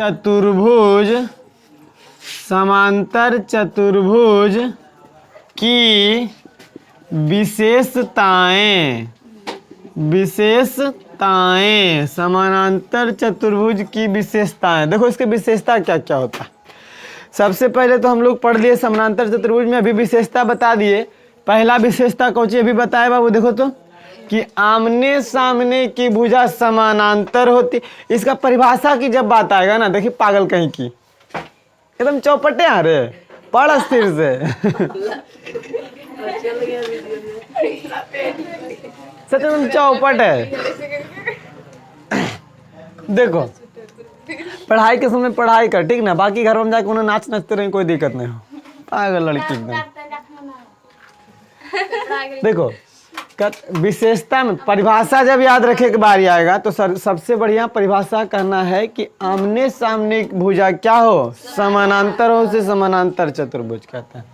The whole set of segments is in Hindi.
चतुर्भुज समांतर चतुर्भुज की विशेषताएं समानांतर चतुर्भुज की विशेषताएं। देखो इसकी विशेषता क्या क्या होता है। सबसे पहले तो हम लोग पढ़ लिए समानांतर चतुर्भुज में, अभी विशेषता बता दिए। पहला विशेषता कौन सी अभी बताया बाबू, देखो तो कि आमने सामने की भुजा समानांतर होती। इसका परिभाषा की जब बात आएगा ना, देखिए पागल कहीं की एकदम चौपटे आ रहे, पढ़ स्थिर से सच में चौपट है। देखो पढ़ाई के समय पढ़ाई कर, ठीक ना, बाकी घर में जाके उन्हें नाच नाचते रहे, कोई दिक्कत नहीं हो। पागल लड़की एकदम। देखो विशेषता में परिभाषा जब याद रखे के बारी आएगा तो सबसे बढ़िया परिभाषा करना है कि आमने सामने भुजा क्या हो, समानांतर हो, उसे समानांतर चतुर्भुज कहते हैं।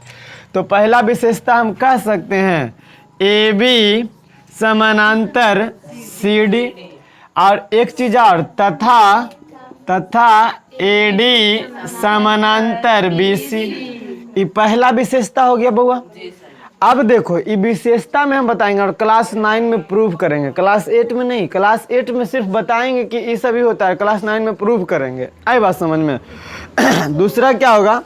तो पहला विशेषता हम कह सकते हैं ए बी समानांतर सी डी, और एक चीज और तथा ए डी समानांतर बी सी। ये पहला विशेषता हो गया बउआ। अब देखो ये विशेषता में हम बताएंगे और क्लास 9 में प्रूव करेंगे, क्लास 8 में नहीं। क्लास 8 में सिर्फ बताएंगे कि ये सभी होता है, क्लास 9 में प्रूव करेंगे। आई बात समझ में। दूसरा क्या होगा,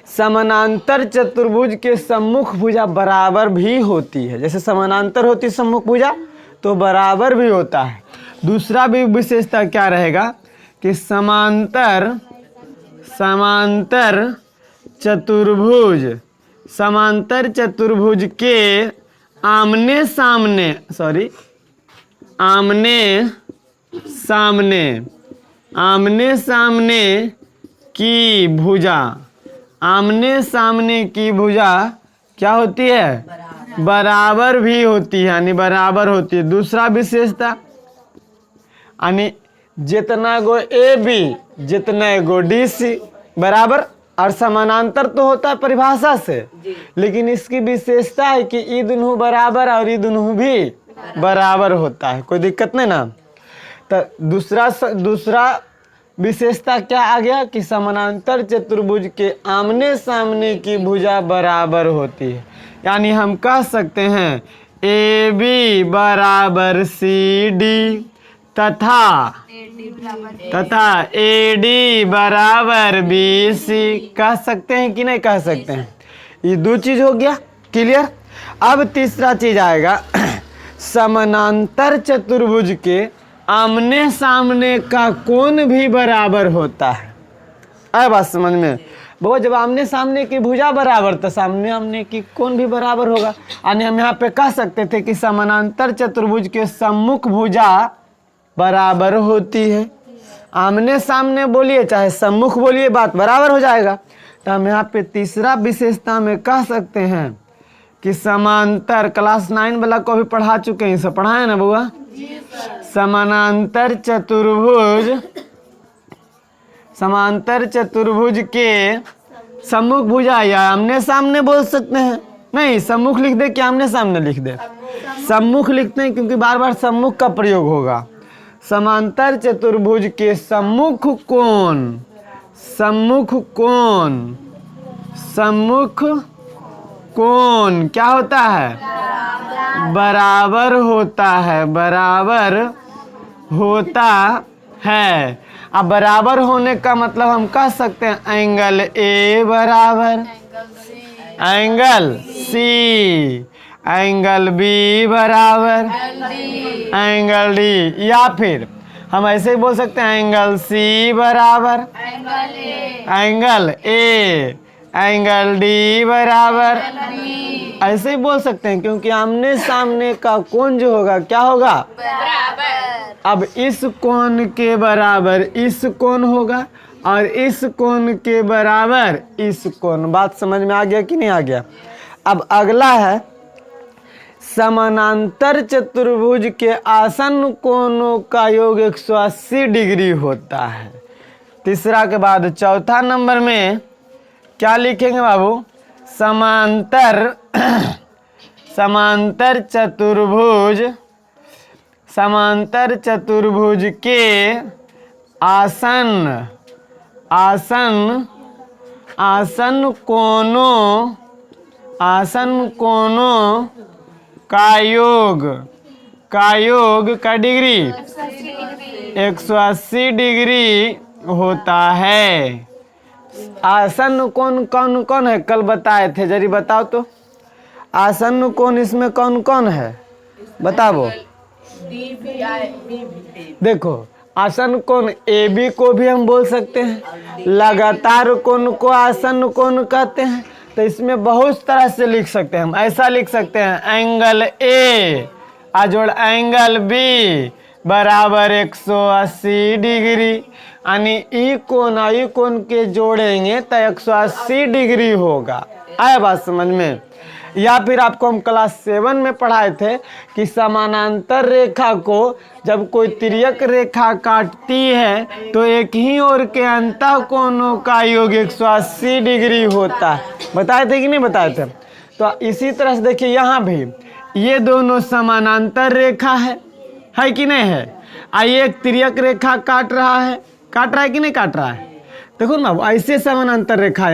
समानांतर चतुर्भुज के सम्मुख भुजा बराबर भी होती है। जैसे समानांतर होती है सम्मुख भुजा तो बराबर भी होता है। दूसरा भी विशेषता क्या रहेगा कि समांतर चतुर्भुज के आमने सामने की भुजा क्या होती है, बराबर भी होती है, यानी बराबर होती है। दूसरा विशेषता यानी जितना गो ए बी जितना गो डी सी बराबर, और समानांतर तो होता है परिभाषा से, लेकिन इसकी विशेषता है कि ये दोनों बराबर और ये दोनों भी बराबर होता है। कोई दिक्कत नहीं ना। तो दूसरा विशेषता क्या आ गया कि समानांतर चतुर्भुज के आमने सामने की भुजा बराबर होती है। यानी हम कह सकते हैं ए बी बराबर सी डी तथा ए डी बराबर बी सी। कह सकते हैं कि नहीं कह सकते हैं। ये दो चीज हो गया क्लियर। अब तीसरा चीज आएगा समानांतर चतुर्भुज के आमने सामने का कोण भी बराबर होता है। आए बात समझ में। बहुत जब आमने सामने की भुजा बराबर तो सामने आमने की कोण भी बराबर होगा। यानी हम यहाँ पे कह सकते थे कि समानांतर चतुर्भुज के सम्मुख भुजा बराबर होती है। आमने सामने बोलिए चाहे सम्मुख बोलिए, बात बराबर हो जाएगा। तो हम यहाँ पे तीसरा विशेषता में कह सकते हैं कि समांतर, क्लास 9 वाला को भी पढ़ा चुके हैं, इसे पढ़ाए ना बुआ। समानांतर चतुर्भुज के सम्मुख भुजा या आमने सामने बोल सकते हैं। नहीं सम्मुख लिख दे कि आमने सामने लिख दे, सम्मुख लिखते हैं क्योंकि बार बार सम्मुख का प्रयोग होगा। समांतर चतुर्भुज के सम्मुख कोण क्या होता है, बराबर होता है। अब बराबर होने का मतलब हम कह सकते हैं एंगल ए बराबर एंगल सी, एंगल बी बराबर एंगल डी, या फिर हम ऐसे ही बोल सकते हैं एंगल सी बराबर एंगल ए, एंगल डी बराबर, ऐसे ही बोल सकते हैं क्योंकि आमने सामने का कोण जो होगा क्या होगा, बराबर। अब इस कोण के बराबर इस कोण होगा और इस कोण के बराबर इस कोण। बात समझ में आ गया कि नहीं आ गया। अब अगला है समानांतर चतुर्भुज के आसन्न कोणों का योग 180 डिग्री होता है। तीसरा के बाद चौथा नंबर में क्या लिखेंगे बाबू, समांतर चतुर्भुज के आसन आसन आसन कोणों का योग का डिग्री 180 डिग्री होता है। आसन कोण कौन कौन है, कल बताए थे, जरी बताओ तो। आसन कोण इसमें कौन कौन है, बताओ। देखो, आसन कोण ए बी को भी हम बोल सकते हैं, लगातार कोण को आसन कोण कहते हैं। तो इसमें बहुत तरह से लिख सकते हैं हम। ऐसा लिख सकते हैं, एंगल ए अजोड़ एंगल बी बराबर 180 डिग्री, यानी ई कोण के जोड़ेंगे तो 180 डिग्री होगा। आया बात समझ में। या फिर आपको हम क्लास 7 में पढ़ाए थे कि समानांतर रेखा को जब कोई तिर्यक रेखा काटती है तो एक ही ओर के अंतः कोणों का योग 180 डिग्री होता है। बताए थे कि नहीं बताए थे। तो इसी तरह से देखिए, यहाँ भी ये दोनों समानांतर रेखा है कि नहीं है। आइए, एक तिर्यक रेखा काट रहा है कि नहीं काट रहा है। देखो ना, ऐसे समानांतर रेखा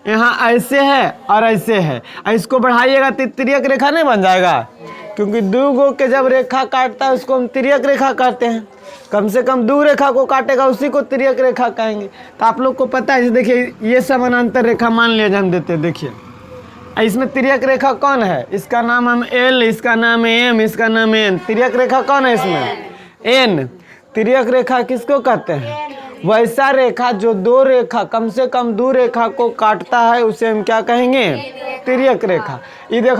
यहाँ ऐसे है और ऐसे है। इसको बढ़ाइएगा तो तिर्यक रेखा नहीं बन जाएगा, क्योंकि दो गो के जब रेखा काटता है उसको हम तिर्यक रेखा कहते हैं। कम से कम दो रेखा को काटेगा उसी को तिर्यक रेखा कहेंगे। तो आप लोग को पता है, देखिए ये समानांतर रेखा मान लिया हम देते हैं। देखिए इसमें तिर्यक रेखा कौन है, इसका नाम हम एल, इसका नाम है एम, इसका नाम है एन। तिर्यक रेखा कौन है इसमें, एन। तिर्यक रेखा किसको कहते हैं, वैसा रेखा जो दो रेखा कम से कम दो रेखा को काटता है उसे हम क्या कहेंगे, तिर्यक रेखा। ये तो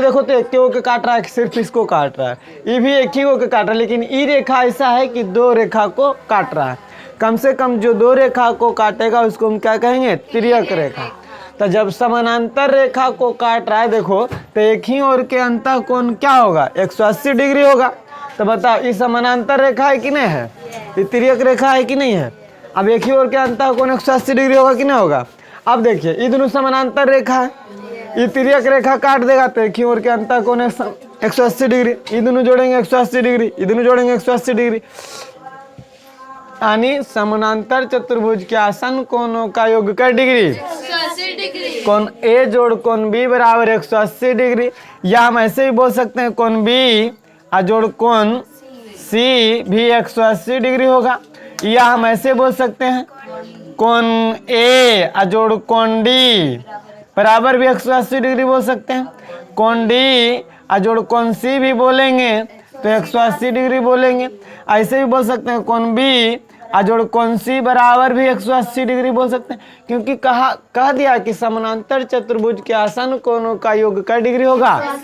देखो तो एक को काट रहा है, सिर्फ इसको काट रहा है। ये भी एक ही को काट रहा है, लेकिन ये रेखा ऐसा है कि दो रेखा को काट रहा है। कम से कम जो दो रेखा को काटेगा उसको हम क्या कहेंगे, तिर्यक रेखा। तो जब समानांतर रेखा को काट रहा है, देखो तो एक ही ओर के अंतः कोण क्या होगा, 180 डिग्री होगा। तो बताओ, ये समानांतर रेखा है कि नहीं है, ये तिर्यक रेखा है कि नहीं है। अब एक ही ओर के अंतः कोण 180 डिग्री होगा कि नहीं होगा। अब देखिए, ये दोनों समानांतर रेखा है, ये तिर्यक रेखा काट देगा तो एक ही ओर के अंतः कोण 180 डिग्री। ये दोनों जोड़ेंगे 180 डिग्री, ये दोनों जोड़ेंगे 180 डिग्री। यानी समानांतर चतुर्भुज के आसन कोणों का योग का डिग्री 180 कोण ए जोड़ कोण बी बराबर 180 डिग्री। या हम ऐसे भी बोल सकते हैं, कोण बी जोड़ कोण सी भी 180 डिग्री होगा। या हम ऐसे बोल सकते हैं, कोण ए जोड़ कोण डी बराबर भी 180 डिग्री बोल सकते हैं। कोण डी जोड़ कोण सी भी बोलेंगे तो 180 डिग्री बोलेंगे। ऐसे भी बोल सकते हैं, कोण बी जोड़ कोण सी बराबर भी 180 डिग्री बोल सकते हैं, क्योंकि कह दिया कि समानांतर चतुर्भुज के आसन कोणों का योग का डिग्री होगा।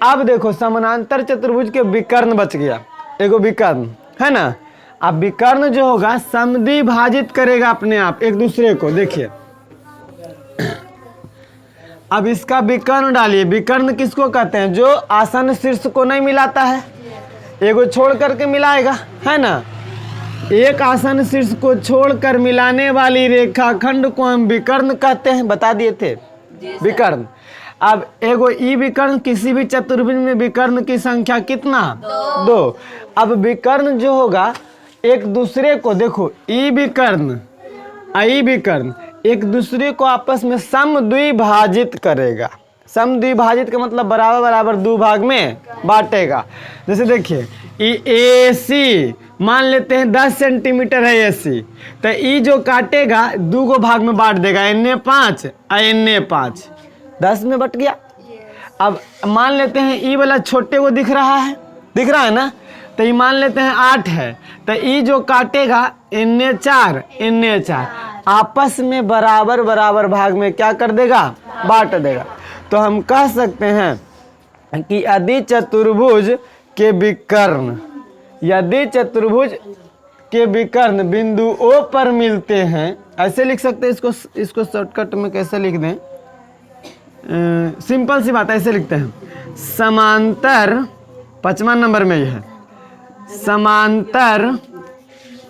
अब देखो, समानांतर चतुर्भुज के विकर्ण बच गया, एगो विकर्ण है ना। अब विकर्ण जो होगा समद्विभाजित करेगा अपने आप एक दूसरे को। देखिए, अब इसका विकर्ण डालिए। विकर्ण किसको कहते हैं, जो आसन शीर्ष को नहीं मिलाता है, एगो छोड़ करके मिलाएगा, है ना। एक आसन शीर्ष को छोड़कर मिलाने वाली रेखाखंड को हम विकर्ण कहते हैं, बता दिए थे विकर्ण। अब एगो ई विकर्ण, किसी भी चतुर्भुज में विकर्ण की संख्या कितना, 2। अब विकर्ण जो होगा एक दूसरे को, देखो ई विकर्ण एक दूसरे को आपस में समद्विभाजित करेगा। समद्विभाजित का मतलब बराबर बराबर दो भाग में बांटेगा। जैसे देखिए, ए सी मान लेते हैं 10 सेंटीमीटर है ए सी, तो ई जो काटेगा दो को भाग में बांट देगा, एन 5 और एन 5, 10 में बट गया। अब मान लेते हैं ई वाला छोटे को दिख रहा है ना, तो ये मान लेते हैं 8 है, तो ई जो काटेगा एन 4 आपस में बराबर बराबर भाग में क्या कर देगा, बांट देगा। तो हम कह सकते हैं कि यदि चतुर्भुज के विकर्ण बिंदु O पर मिलते हैं, ऐसे लिख सकते हैं इसको शॉर्टकट में कैसे लिख दें, सिंपल सी बात ऐसे लिखते हैं, समांतर 5वां नंबर में यह है,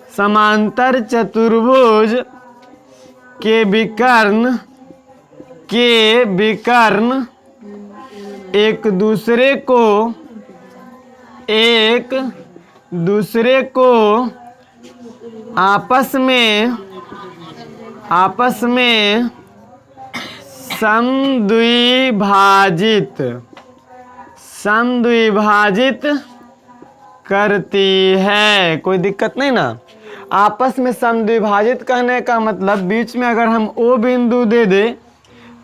समांतर चतुर्भुज के विकर्ण एक दूसरे को आपस में समद्विभाजित करती है। कोई दिक्कत नहीं ना। आपस में समद्विभाजित कहने का मतलब बीच में अगर हम ओ बिंदु दे दे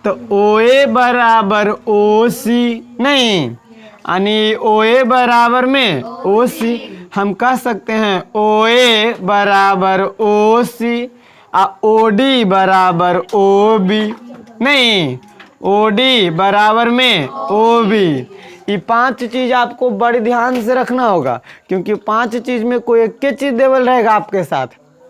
तो ओ ए बराबर ओ सी नहीं, यानी ओ ए बराबर में ओ सी हम कह सकते हैं ओ ए बराबर ओ सी ओ डी बराबर ओ बी नहीं, ओ डी बराबर में ओ बी। ये 5 चीज आपको बड़ी ध्यान से रखना होगा, क्योंकि 5 चीज में कोई एक चीज देवल रहेगा आपके साथ।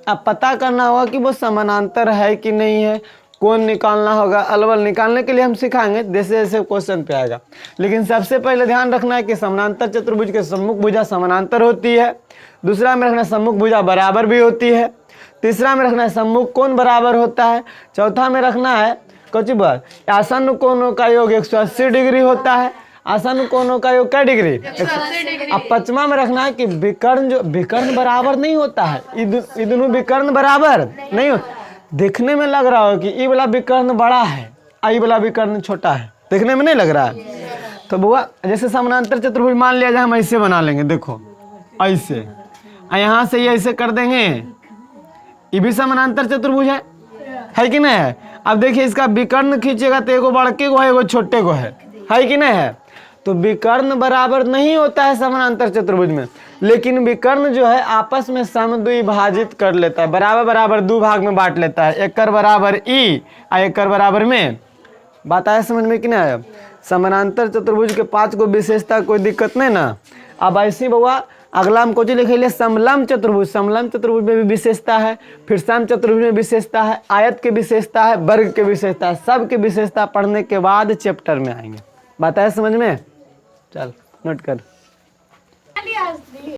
अब पता करना होगा कि वो समानांतर है कि नहीं है, कौन निकालना होगा। अलवल निकालने के लिए हम सिखाएंगे जैसे जैसे क्वेश्चन पे आएगा। लेकिन सबसे पहले ध्यान रखना है कि समानांतर चतुर्भुज के सम्मुख भुजा समानांतर होती है। दूसरा में रखना सम्मुख भुजा बराबर भी होती है। तीसरा में रखना है सम्मुख कोण बराबर होता है। चौथा में रखना है कौची बार आसन्न कोणों का योग 180 डिग्री होता है। आसन्न कोणों का योग क्या डिग्री? 180। अब पांचवा में रखना है कि विकर्ण बराबर नहीं होता है। ये दोनों विकर्ण बराबर नहीं होता। देखने में लग रहा हो कि ये वाला विकर्ण बड़ा है, ये वाला विकर्ण छोटा है, देखने में नहीं लग रहा है। तो बुआ जैसे समानांतर चतुर्भुज मान लिया जाए, हम ऐसे बना लेंगे। देखो ऐसे, यहाँ से ये ऐसे कर देंगे, ये भी समानांतर चतुर्भुज है कि नहीं है? अब देखिए इसका विकर्ण खींचेगा तो एगो बड़के को है, एगो छोटे को है कि नहीं है? तो विकर्ण बराबर नहीं होता है समानांतर चतुर्भुज में, लेकिन विकर्ण जो है आपस में समद्विभाजित कर लेता है, बराबर बराबर 2 भाग में बांट लेता है। एक बराबर ई और एक बराबर में। बात आया समझ में कि नहीं आया? समानांतर चतुर्भुज के 5 को विशेषता, कोई दिक्कत नहीं ना। अब ऐसी बउआ अगला हम कुछ लिखे लिए समलंब चतुर्भुज। समलंब चतुर्भुज में भी विशेषता है, फिर सम चतुर्भुज में विशेषता है, आयत की विशेषता है, वर्ग की विशेषता है। सब की विशेषता पढ़ने के बाद चैप्टर में आएंगे। बात आया समझ में? चल नोट कर।